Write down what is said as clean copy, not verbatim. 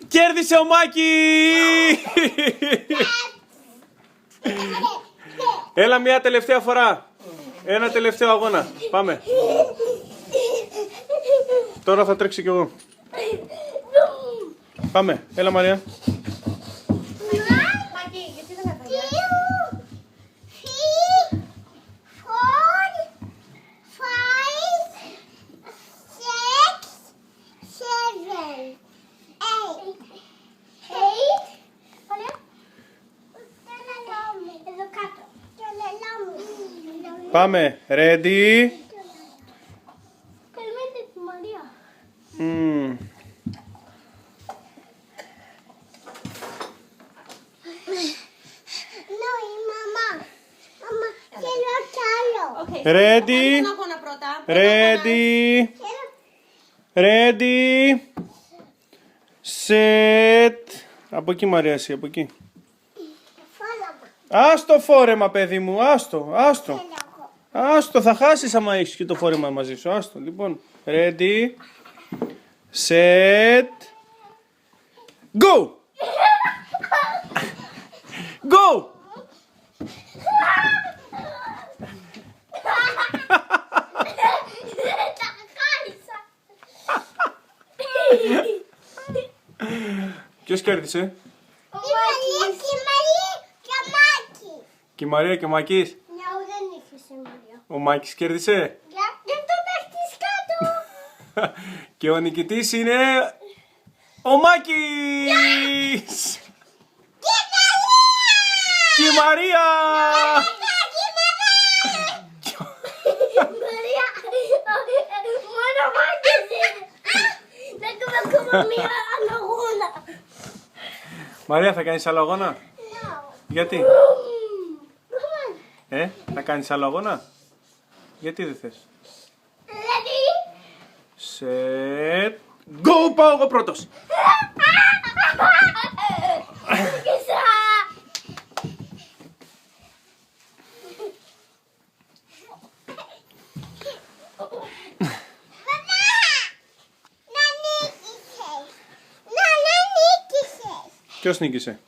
Κέρδισε ο Μάκη! Έλα μια τελευταία φορά. Ένα τελευταίο αγώνα. Πάμε. Τώρα θα τρέξω κι εγώ. Πάμε. Έλα Μαρία. Πάμε. Ready. Ready. Ready. Ready. Set. Από εκεί Μαρία, εσύ, από εκεί. Άστο φόρεμα, παιδί μου, άστο, άστο. Άστο, θα χάσεις άμα έχεις και το φόρεμα μαζί σου, άστο. Λοιπόν, ready. Set. Go. Go. Ποιος κέρδισε? Η Μαρία και ο Μάκης. Και η Μαρία και ο Μάκης. Ναι, δεν είχε σημασία. Ο Μάκης κέρδισε. Γι' αυτό παίχτης κάτω. Και ο νικητής είναι ο Μάκης. Και η Μαρία. Μαρία, μόνο ο Μάκης είναι. Δεν έχουμε ακόμα μία αγώνα. Μαρία, θα κάνεις άλλο αγώνα? Γιατί? Θα κάνεις άλλο αγώνα? Γιατί δεν θες? Ready? Set. Go! Πάω εγώ πρώτος. Ποιος νίκησε?